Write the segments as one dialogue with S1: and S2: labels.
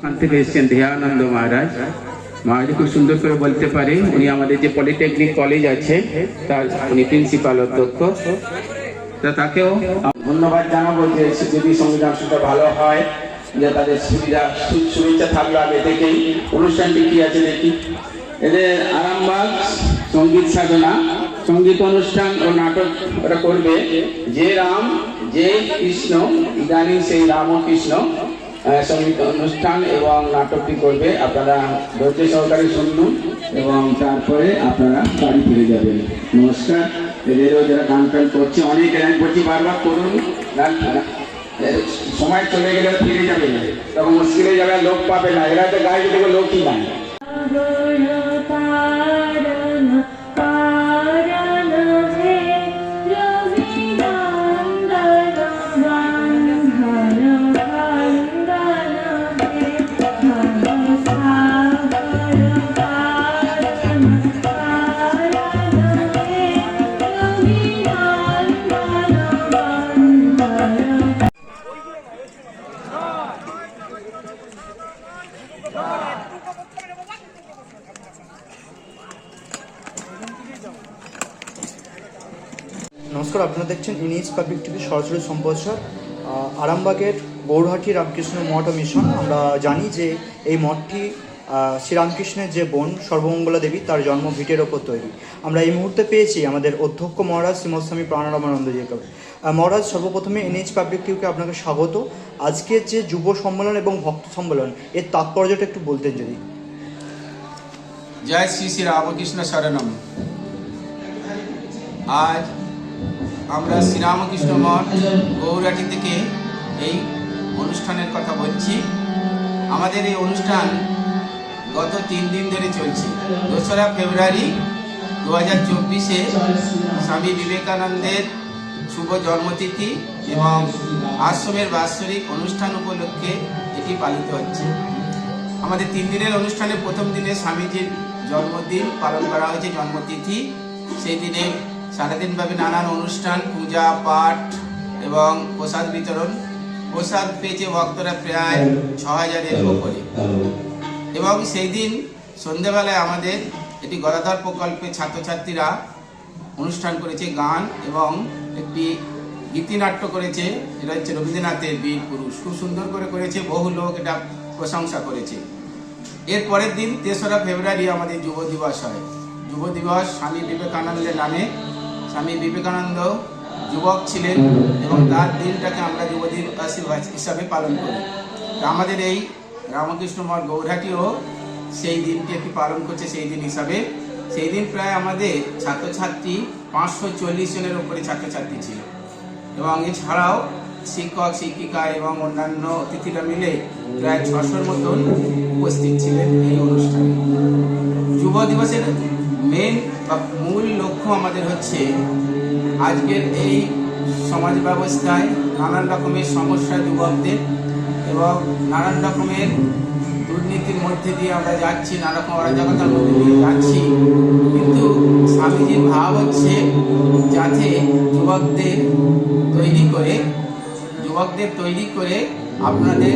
S1: ওখান থেকে এসেছেন ধ্যায়ানন্দ মহারাজ। মহারাজ খুব সুন্দর করে বলতে পারে। উনি আমাদের যে পলিটেকনিক কলেজ আছে তার উনি প্রিন্সিপাল অধ্যক্ষ। তা তাকেও ধন্যবাদ জানাবো যে যদি সংবিধান সুটা ভালো হয়, যে তাদের শুভেচ্ছা থাকলো আগে থেকেই। অনুষ্ঠানটি কি আছে দেখি। এদের আরামবাগ সঙ্গীত সাধনা, সঙ্গীত অনুষ্ঠান ও নাটক ওরা করবে। যে রাম যে কৃষ্ণ, ইদানিং সেই রাম ও কৃষ্ণ সঙ্গীত অনুষ্ঠান এবং নাটকটি করবে। আপনারা ধৈর্য সহকারে শুনুন এবং তারপরে আপনারা বাড়ি ফিরে যাবেন। নমস্কার। এদেরও যারা গান টান করছে, অনেক গান করছি, বারবার করুন। সময় চলে গেলে ফিরে যাবে, তখন মুশকিলে যাবে, লোক পাবে না। এরা তো গায়ে দেখো লোকই নাই।
S2: নমস্কার, আপনারা দেখছেন ইনিজ পাবলিক টিভি সরাসরি সম্প্রচার আরামবাগের গৌরহাটি রামকৃষ্ণ মঠ ও মিশন। আমরা জানি যে এই মঠটি শ্রীরামকৃষ্ণের যে বোন সর্বমঙ্গলা দেবী তার জন্ম ভিটের ওপর তৈরি। আমরা এই মুহূর্তে পেয়েছি আমাদের অধ্যক্ষ মহারাজ শ্রীমৎস্বামী প্রাণারামানন্দজিকে। মহারাজ, সর্বপ্রথমে এনএইচ পাবলিক টিভিকে আপনাকে স্বাগত। আজকের যে যুব সম্মেলন এবং ভক্ত সম্মেলন, এর তাৎপর্যটা একটু বলতেন যদি।
S3: জয় শ্রী শ্রী রামকৃষ্ণ শরণম। আজ আমরা শ্রীরামকৃষ্ণ মঠ গৌরহাটি থেকে এই অনুষ্ঠানের কথা বলছি। আমাদের এই অনুষ্ঠান গত 3 দিন ধরে চলছে। 2রা ফেব্রুয়ারি 2024-এ স্বামী বিবেকানন্দের শুভ জন্মতিথি এবং আশ্রমের বাৎসরিক অনুষ্ঠান উপলক্ষে এটি পালিত হচ্ছে। আমাদের 3 দিনের অনুষ্ঠানে প্রথম দিনে স্বামীজির জন্মদিন পালন করা হয়েছে, জন্মতিথি। সেই দিনে সারাদিনভাবে নানান অনুষ্ঠান, পূজা পাঠ এবং প্রসাদ বিতরণ। প্রসাদ পেয়েছে ভক্তরা প্রায় 6000-এর উপরে। এবং সেই দিন সন্ধ্যেবেলায় আমাদের এটি গদাধর প্রকল্পে ছাত্রছাত্রীরা অনুষ্ঠান করেছে, গান এবং একটি গীতিনাট্য করেছে। এটা হচ্ছে রবীন্দ্রনাথের বীর পুরুষ। খুব সুন্দর করে করেছে, বহু লোক এটা প্রশংসা করেছে। এর পরের দিন 3রা ফেব্রুয়ারি আমাদের যুব দিবস হয়। যুব দিবস স্বামী বিবেকানন্দের নামে। স্বামী বিবেকানন্দ যুবক ছিলেন এবং তার দিনটাকে আমরা যুব দিবস হিসাবে পালন করি। আমাদের এই রামকৃষ্ণ মঠ গৌরহাটিও সেই দিনটি একটি পালন করছে সেই দিন হিসাবে। সেই দিন প্রায় আমাদের ছাত্রছাত্রী 540 জনের উপরে ছাত্রছাত্রী ছিল এবং এছাড়াও শিক্ষক শিক্ষিকা এবং অন্যান্য অতিথিরা মিলে প্রায় 600-র মতন উপস্থিত ছিলেন এই অনুষ্ঠানে। যুব দিবসের মেন বা মূল লক্ষ্য আমাদের হচ্ছে আজকের এই সমাজ ব্যবস্থায় নানান রকমের সমস্যা যুবকদের এবং নানান রকমের দুর্নীতির মধ্যে দিয়ে আমরা যাচ্ছি, নানা রকম অরাজকতার মধ্যে দিয়ে যাচ্ছি। কিন্তু স্বামীজির ভাব হচ্ছে যাতে যুবকদের তৈরি করে আপনাদের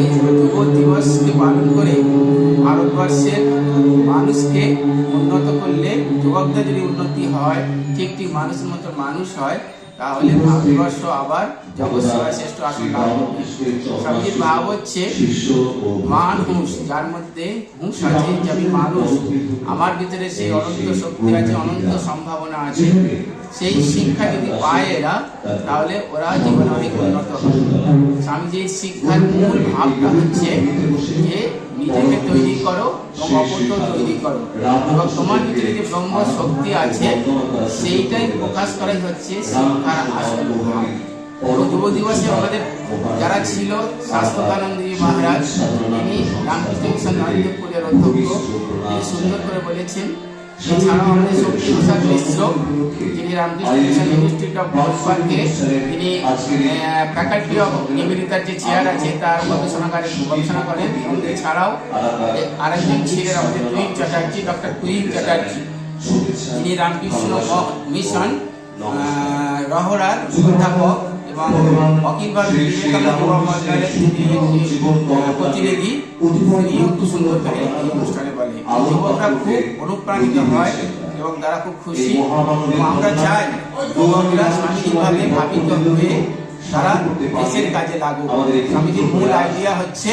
S3: এই যুব দিবসকে পালন করে ভারতবর্ষের মানুষকে উন্নত করলে, যুবকদের যদি উন্নতি হয়, ঠিক মানুষের মতো মানুষ হয়, তাহলে ভারতবর্ষ আবার জগৎসভায় শ্রেষ্ঠ আসন লাভ করবে। স্বামীজির ভাব হচ্ছে মান হুঁশ, যার মধ্যে হুঁশ আছে যে আমি মানুষ, আমার ভিতরে সেই অনন্ত শক্তি আছে, অনন্ত সম্ভাবনা আছে। সেই শিক্ষা যদি পায় এরা, তাহলে ওরা জীবনে অনেক উন্নত হবে। স্বামীজির শিক্ষার মূল ভাবটা হচ্ছে যে নিজেকে তৈরি করো এবং অপরকেও তৈরি করো এবং তোমার ভিতরে যে ব্রহ্ম শক্তি আছে সেইটাই প্রকাশ করাই হচ্ছে শিক্ষার আসল ভাব। যুব দিবসে আমাদের যারা ছিল, শাশ্বতানন্দজি মহারাজ, তিনি রামকৃষ্ণ মিশন নরেন্দ্রপুরের অধ্যক্ষ, তিনি সুন্দর করে বলেছেন। এছাড়াও আমাদের শক্তি প্রসাদ মিশ্র, যিনি রামকৃষ্ণ মিশন ইনস্টিটিউট অফ বলপার্কে তিনি ফ্যাকাল্টি অফ এমিরিটার যে চেয়ার আছে তার গবেষণা করেন। এবং এছাড়াও আরেকজন ছিলেন আমাদের তুহিন চ্যাটার্জি, ডক্টর তুহিন চ্যাটার্জি, যিনি রামকৃষ্ণ মিশন রহরার অধ্যাপক এবং অখিল ভারত বিবেকানন্দ যুব মন্ডলের প্রতিনিধি তিনিও খুব সুন্দর করে এই অনুষ্ঠানে বলে যুবকরা খুব অনুপ্রাণিত হয় এবং তারা খুব খুশি এবং আমরা চাই যুবকরা সামাজিকভাবে ভাবিত হয়ে তারা দেশের কাজে লাগুক। স্বামীজির মূল আইডিয়া হচ্ছে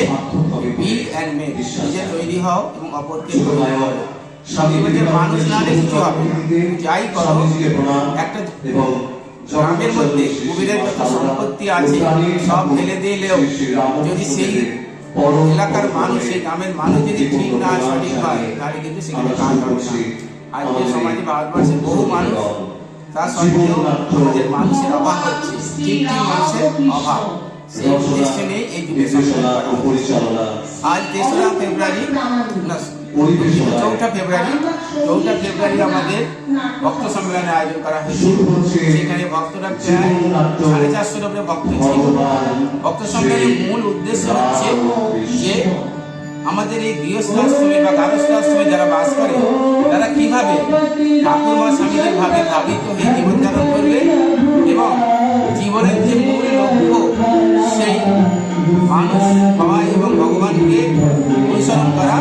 S3: বি অ্যান্ড মেক, নিজে তৈরি হও এবং অপরকে তৈরি হও। সমাজের মানুষ না হলে কিছু হবে না, যাই করো। একটা গ্রামের মধ্যে কুবেরের যত সম্পত্তি আছে সব ফেলে দিলেও যদি সেই এলাকার মানুষ, সেই গ্রামের মানুষ যদি ঠিক না সঠিক হয় তাহলে কিন্তু সেখানে কাজ হবে না। আজকে সমাজে ভারতবর্ষে বহু মানুষ, তা সত্ত্বেও আমাদের মানুষের অভাব হচ্ছে, ঠিক মানুষের অভাব। সেই উদ্দেশ্য নেই এই যুব সম্মেলন করা। আজ 3রা ফেব্রুয়ারি না 4ঠা ফেব্রুয়ারি আমাদের ভক্ত সম্মেলনের আয়োজন করা হয়েছে। সেখানে ভক্তরা প্রায় 450 উপরে ভক্ত ছিল। ভক্ত সম্মেলনের মূল উদ্দেশ্য হচ্ছে যে আমাদের এই গৃহস্থাশ্রমে বা গারস্থাশ্রমে যারা বাস করে তারা কিভাবে ঠাকুরমা স্বামীজির ভাবে ভাবিত হয়ে জীবনযাপন করবে এবং জীবনের যে মূল লক্ষ্য সেই মানুষ হওয়া এবং ভগবানকে অনুসরণ করা,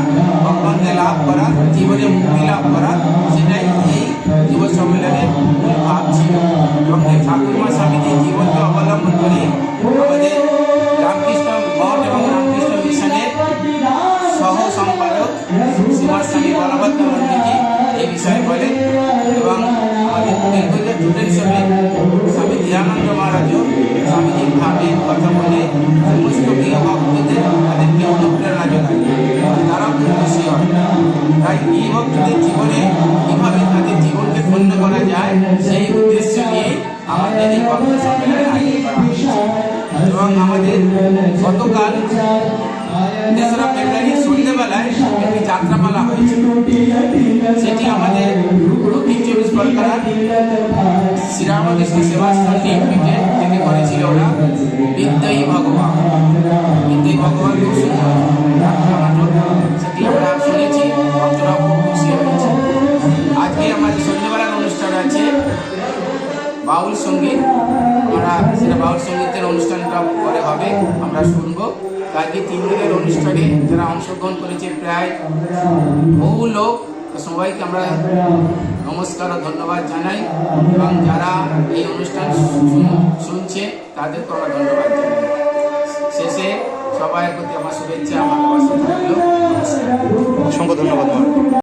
S3: ভগবানকে লাভ করা, জীবনে মুক্তি লাভ করা, সেটাই এই যুব সম্মেলনের মূল ভাব ছিল। এবং এই ঠাকুরমা স্বামীজির জীবনকে অবলম্বন করে আমাদের রামকৃষ্ণ মঠ এবং রামকৃষ্ণ মিশনের সহ সম্পাদক শ্রীমৎ স্বামী বলভদ্রানন্দজি এই বিষয়ে বলেন এবং আমাদের দীর্ঘদিন স্টুডেন্ট হিসেবে স্বামী দয়ানন্দ মহারাজও স্বামীজির ভাবের কথা বলে সমস্ত প্রিয় ভক্তদের তাদেরকে অনুপ্রেরণা যোগায়, তারাও খুব খুশি হয়। তাই এই ভক্তদের জীবনে কীভাবে তাদের জীবনকে ধন্য করা যায় সেই উদ্দেশ্য নিয়ে আমাদের এই ভক্ত সম্মেলনের আয়োজন করা হয়েছে। এবং আমাদের গতকাল 3রা ফেব্রুয়ারি সন্ধ্যেবেলায় একটি যাত্রাপালা হয়েছে। সেটি আমাদের দক্ষিণ 24 পরগনার শ্রীরামকৃষ্ণ সেবাশ্রম লিমিটেড থেকে করেছিল ওরা। বিদ্যই ভগবান খুব সুন্দর যাত্রানাটক, সেটি আমরা শুনেছি, ভক্তরাও খুব খুশি হয়েছে। আজকে আমাদের সন্ধ্যেবেলার অনুষ্ঠান আছে বাউল সঙ্গীত। আমরা সেটা বাউল সঙ্গীতের অনুষ্ঠানটা পরে হবে, আমরা শুনবো। আজকে 3 দিনের অনুষ্ঠানে যারা অংশগ্রহণ করেছে প্রায় বহু লোক, সবাইকে আমরা নমস্কার ও ধন্যবাদ জানাই এবং যারা এই অনুষ্ঠান শুনছে তাদেরকে আমরা ধন্যবাদ জানাই। শেষে সবাইয়ের প্রতি আমার শুভেচ্ছা, ভালোবাসা থাকলো।
S2: অসংখ্য ধন্যবাদ।